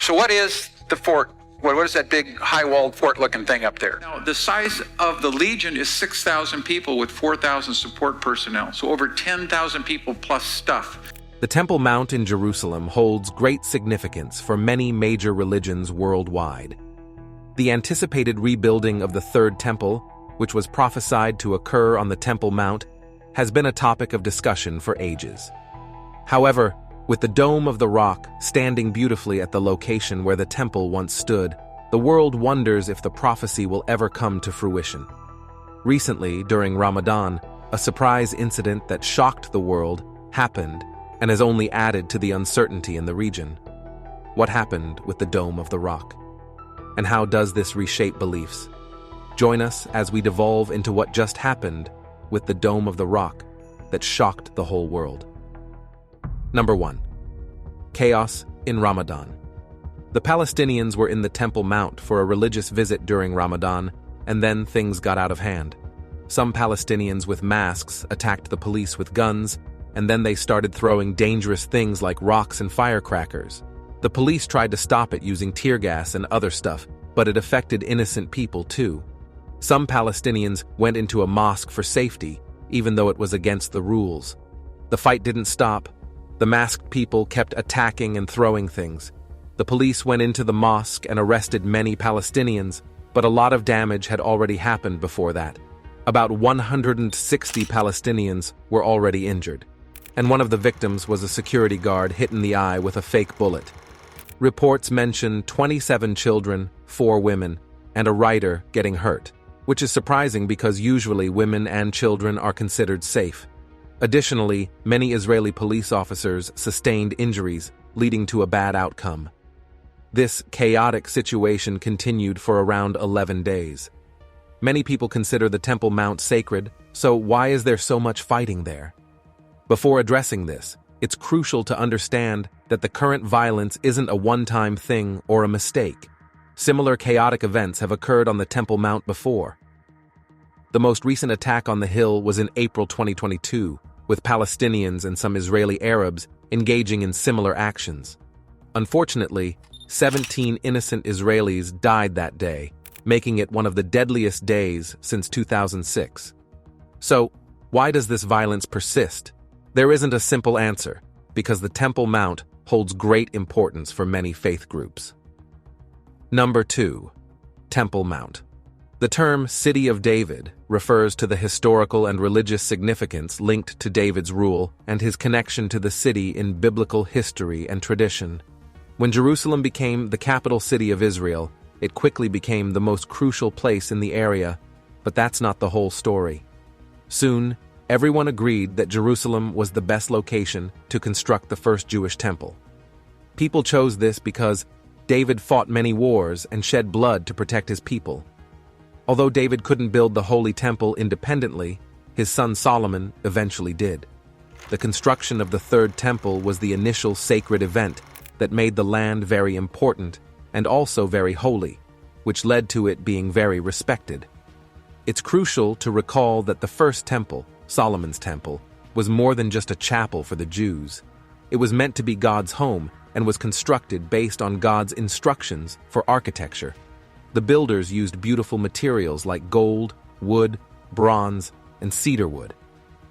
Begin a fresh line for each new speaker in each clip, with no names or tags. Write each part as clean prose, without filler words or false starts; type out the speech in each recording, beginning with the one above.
So what is the fort? What is that big high-walled fort-looking thing up there?
Now, the size of the Legion is 6,000 people with 4,000 support personnel, so over 10,000 people plus stuff.
The Temple Mount in Jerusalem holds great significance for many major religions worldwide. The anticipated rebuilding of the Third Temple, which was prophesied to occur on the Temple Mount, has been a topic of discussion for ages. However, with the Dome of the Rock standing beautifully at the location where the temple once stood, the world wonders if the prophecy will ever come to fruition. Recently, during Ramadan, a surprise incident that shocked the world happened and has only added to the uncertainty in the region. What happened with the Dome of the Rock? And how does this reshape beliefs? Join us as we devolve into what just happened with the Dome of the Rock that shocked the whole world. Number 1. Chaos in Ramadan. The Palestinians were in the Temple Mount for a religious visit during Ramadan, and then things got out of hand. Some Palestinians with masks attacked the police with guns, and then they started throwing dangerous things like rocks and firecrackers. The police tried to stop it using tear gas and other stuff, but it affected innocent people too. Some Palestinians went into a mosque for safety, even though it was against the rules. The fight didn't stop. The masked people kept attacking and throwing things. The police went into the mosque and arrested many Palestinians, but a lot of damage had already happened before that. About 160 Palestinians were already injured, and one of the victims was a security guard hit in the eye with a fake bullet. Reports mention 27 children, 4 women, and a writer getting hurt, which is surprising because usually women and children are considered safe. Additionally, many Israeli police officers sustained injuries, leading to a bad outcome. This chaotic situation continued for around 11 days. Many people consider the Temple Mount sacred, so why is there so much fighting there? Before addressing this, it's crucial to understand that the current violence isn't a one-time thing or a mistake. Similar chaotic events have occurred on the Temple Mount before. The most recent attack on the hill was in April 2022, with Palestinians and some Israeli Arabs engaging in similar actions. Unfortunately, 17 innocent Israelis died that day, making it one of the deadliest days since 2006. So, why does this violence persist? There isn't a simple answer, because the Temple Mount holds great importance for many faith groups. Number 2. Temple Mount. The term City of David refers to the historical and religious significance linked to David's rule and his connection to the city in biblical history and tradition. When Jerusalem became the capital city of Israel, it quickly became the most crucial place in the area, but that's not the whole story. Soon, everyone agreed that Jerusalem was the best location to construct the first Jewish temple. People chose this because David fought many wars and shed blood to protect his people. Although David couldn't build the Holy Temple independently, his son Solomon eventually did. The construction of the Third Temple was the initial sacred event that made the land very important and also very holy, which led to it being very respected. It's crucial to recall that the first temple, Solomon's Temple, was more than just a chapel for the Jews. It was meant to be God's home and was constructed based on God's instructions for architecture. The builders used beautiful materials like gold, wood, bronze, and cedar wood.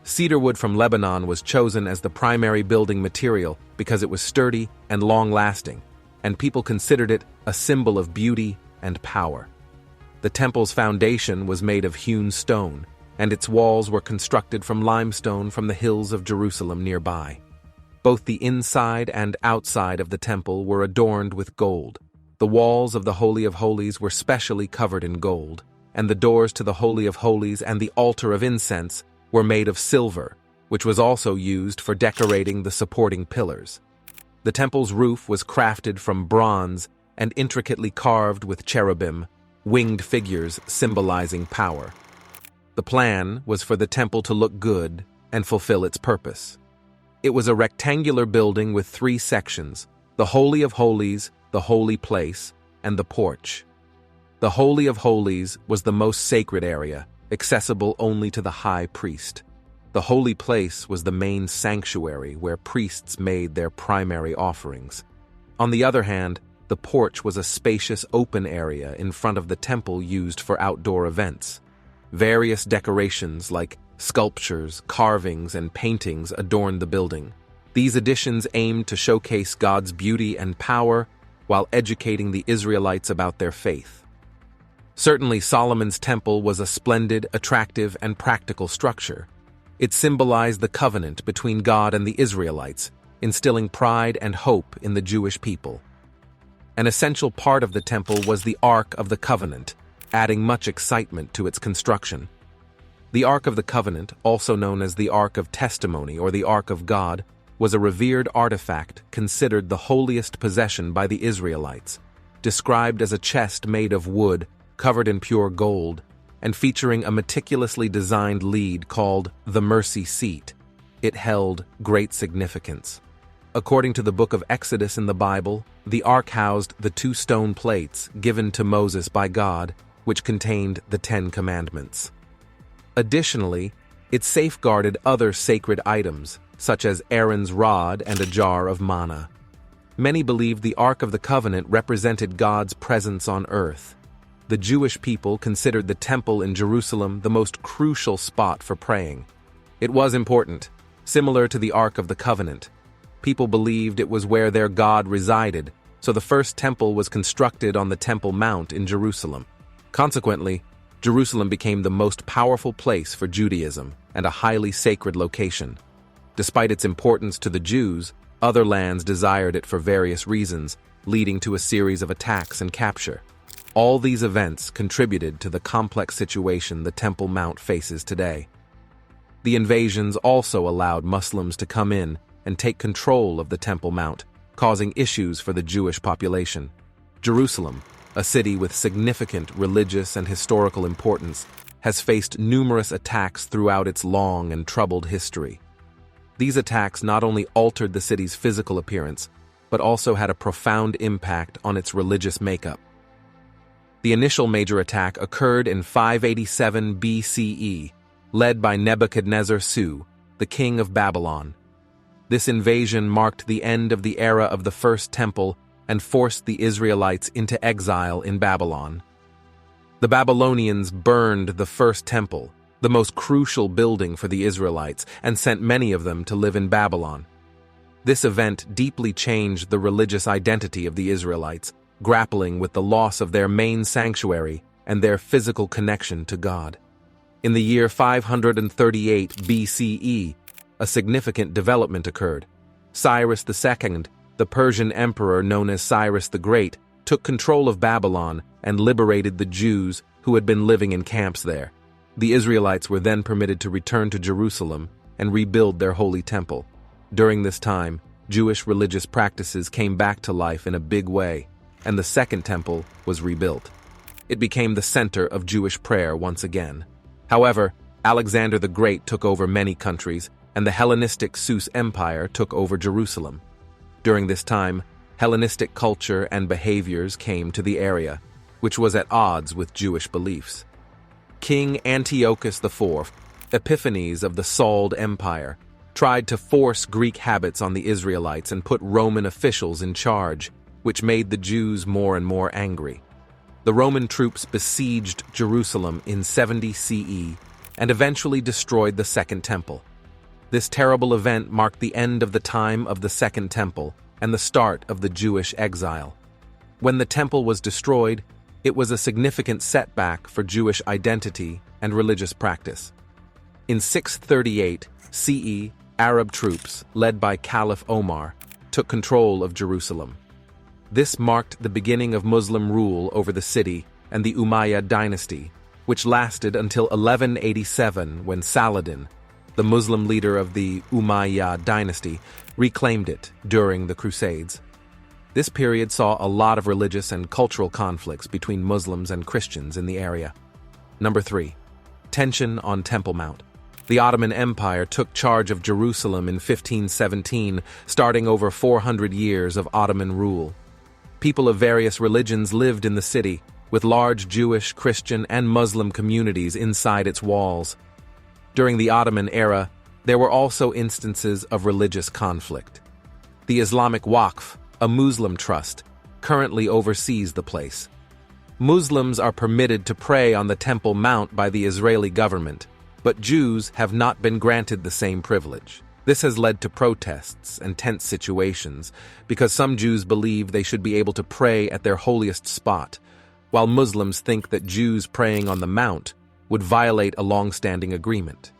Cedar wood from Lebanon was chosen as the primary building material because it was sturdy and long-lasting, and people considered it a symbol of beauty and power. The temple's foundation was made of hewn stone, and its walls were constructed from limestone from the hills of Jerusalem nearby. Both the inside and outside of the temple were adorned with gold. The walls of the Holy of Holies were specially covered in gold, and the doors to the Holy of Holies and the altar of incense were made of silver, which was also used for decorating the supporting pillars. The temple's roof was crafted from bronze and intricately carved with cherubim, winged figures symbolizing power. The plan was for the temple to look good and fulfill its purpose. It was a rectangular building with 3 sections: the Holy of Holies, the Holy Place, and the porch. The Holy of Holies was the most sacred area, accessible only to the high priest. The Holy Place was the main sanctuary where priests made their primary offerings. On the other hand, the porch was a spacious open area in front of the temple used for outdoor events. Various decorations like sculptures, carvings, and paintings adorned the building. These additions aimed to showcase God's beauty and power while educating the Israelites about their faith. Certainly, Solomon's temple was a splendid, attractive, and practical structure. It symbolized the covenant between God and the Israelites, instilling pride and hope in the Jewish people. An essential part of the temple was the Ark of the Covenant, adding much excitement to its construction. The Ark of the Covenant, also known as the Ark of Testimony or the Ark of God, was a revered artifact considered the holiest possession by the Israelites, described as a chest made of wood covered in pure gold, and featuring a meticulously designed lead called the Mercy Seat. It held great significance. According to the book of Exodus in the Bible, the ark housed the 2 stone plates given to Moses by God, which contained the 10 Commandments. Additionally, it safeguarded other sacred items, such as Aaron's rod and a jar of manna. Many believed the Ark of the Covenant represented God's presence on earth. The Jewish people considered the temple in Jerusalem the most crucial spot for praying. It was important, similar to the Ark of the Covenant. People believed it was where their God resided, so the first temple was constructed on the Temple Mount in Jerusalem. Consequently, Jerusalem became the most powerful place for Judaism and a highly sacred location. Despite its importance to the Jews, other lands desired it for various reasons, leading to a series of attacks and capture. All these events contributed to the complex situation the Temple Mount faces today. The invasions also allowed Muslims to come in and take control of the Temple Mount, causing issues for the Jewish population. Jerusalem, a city with significant religious and historical importance, has faced numerous attacks throughout its long and troubled history. These attacks not only altered the city's physical appearance, but also had a profound impact on its religious makeup. The initial major attack occurred in 587 BCE, led by Nebuchadnezzar II, the king of Babylon. This invasion marked the end of the era of the First Temple and forced the Israelites into exile in Babylon. The Babylonians burned the First Temple, the most crucial building for the Israelites, and sent many of them to live in Babylon. This event deeply changed the religious identity of the Israelites, grappling with the loss of their main sanctuary and their physical connection to God. In the year 538 BCE, a significant development occurred. Cyrus II, the Persian emperor known as Cyrus the Great, took control of Babylon and liberated the Jews who had been living in camps there. The Israelites were then permitted to return to Jerusalem and rebuild their holy temple. During this time, Jewish religious practices came back to life in a big way, and the Second Temple was rebuilt. It became the center of Jewish prayer once again. However, Alexander the Great took over many countries, and the Hellenistic Susa Empire took over Jerusalem. During this time, Hellenistic culture and behaviors came to the area, which was at odds with Jewish beliefs. King Antiochus IV, Epiphanes of the Sald Empire, tried to force Greek habits on the Israelites and put Roman officials in charge, which made the Jews more and more angry. The Roman troops besieged Jerusalem in 70 CE and eventually destroyed the Second Temple. This terrible event marked the end of the time of the Second Temple and the start of the Jewish exile. When the temple was destroyed, it was a significant setback for Jewish identity and religious practice. In 638 CE, Arab troops, led by Caliph Omar, took control of Jerusalem. This marked the beginning of Muslim rule over the city and the Umayyad dynasty, which lasted until 1187 when Saladin, the Muslim leader of the Umayyad dynasty, reclaimed it during the Crusades. This period saw a lot of religious and cultural conflicts between Muslims and Christians in the area. Number 3. Tension on Temple Mount. The Ottoman Empire took charge of Jerusalem in 1517, starting over 400 years of Ottoman rule. People of various religions lived in the city, with large Jewish, Christian, and Muslim communities inside its walls. During the Ottoman era, there were also instances of religious conflict. The Islamic Waqf, a Muslim trust, currently oversees the place. Muslims are permitted to pray on the Temple Mount by the Israeli government, but Jews have not been granted the same privilege. This has led to protests and tense situations because some Jews believe they should be able to pray at their holiest spot, while Muslims think that Jews praying on the Mount would violate a long-standing agreement.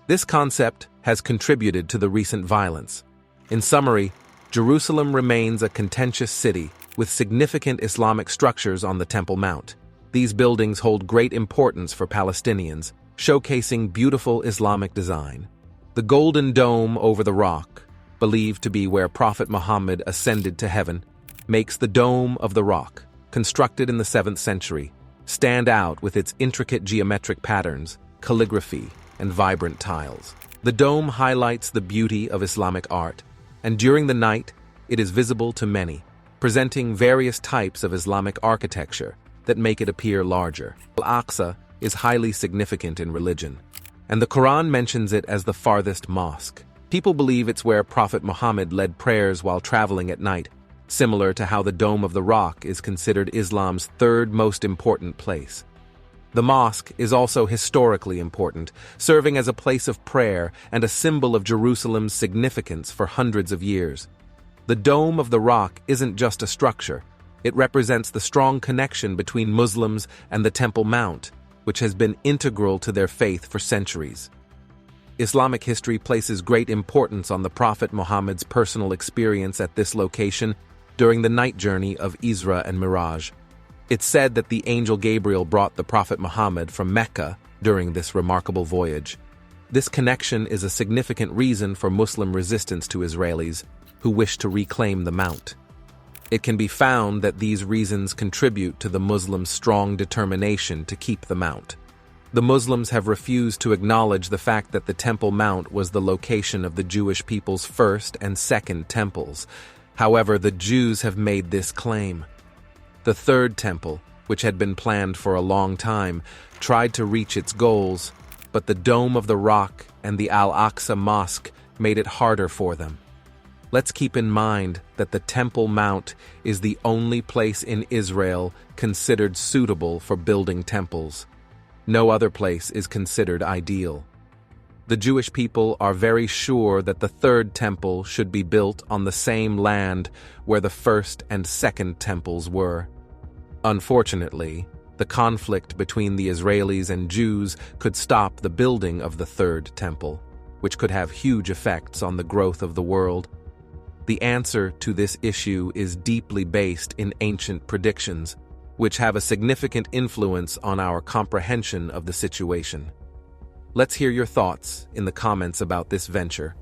This concept has contributed to the recent violence. In summary, Jerusalem remains a contentious city with significant Islamic structures on the Temple Mount. These buildings hold great importance for Palestinians, showcasing beautiful Islamic design. The Golden Dome over the rock, believed to be where Prophet Muhammad ascended to heaven, makes the Dome of the Rock, constructed in the 7th century, stand out with its intricate geometric patterns, calligraphy, and vibrant tiles. The dome highlights the beauty of Islamic art, and during the night, it is visible to many, presenting various types of Islamic architecture that make it appear larger. Al-Aqsa is highly significant in religion, and the Quran mentions it as the farthest mosque. People believe it's where Prophet Muhammad led prayers while traveling at night, similar to how the Dome of the Rock is considered Islam's third most important place. The mosque is also historically important, serving as a place of prayer and a symbol of Jerusalem's significance for hundreds of years. The Dome of the Rock isn't just a structure, it represents the strong connection between Muslims and the Temple Mount, which has been integral to their faith for centuries. Islamic history places great importance on the Prophet Muhammad's personal experience at this location during the night journey of Isra and Miraj. It's said that the angel Gabriel brought the Prophet Muhammad from Mecca during this remarkable voyage. This connection is a significant reason for Muslim resistance to Israelis who wish to reclaim the Mount. It can be found that these reasons contribute to the Muslims' strong determination to keep the Mount. The Muslims have refused to acknowledge the fact that the Temple Mount was the location of the Jewish people's first and second temples. However, the Jews have made this claim. The third temple, which had been planned for a long time, tried to reach its goals, but the Dome of the Rock and the Al-Aqsa Mosque made it harder for them. Let's keep in mind that the Temple Mount is the only place in Israel considered suitable for building temples. No other place is considered ideal. The Jewish people are very sure that the third temple should be built on the same land where the first and second temples were. Unfortunately, the conflict between the Israelis and Jews could stop the building of the third temple, which could have huge effects on the growth of the world. The answer to this issue is deeply based in ancient predictions, which have a significant influence on our comprehension of the situation. Let's hear your thoughts in the comments about this venture.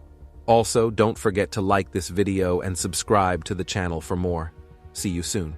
Also, don't forget to like this video and subscribe to the channel for more. See you soon.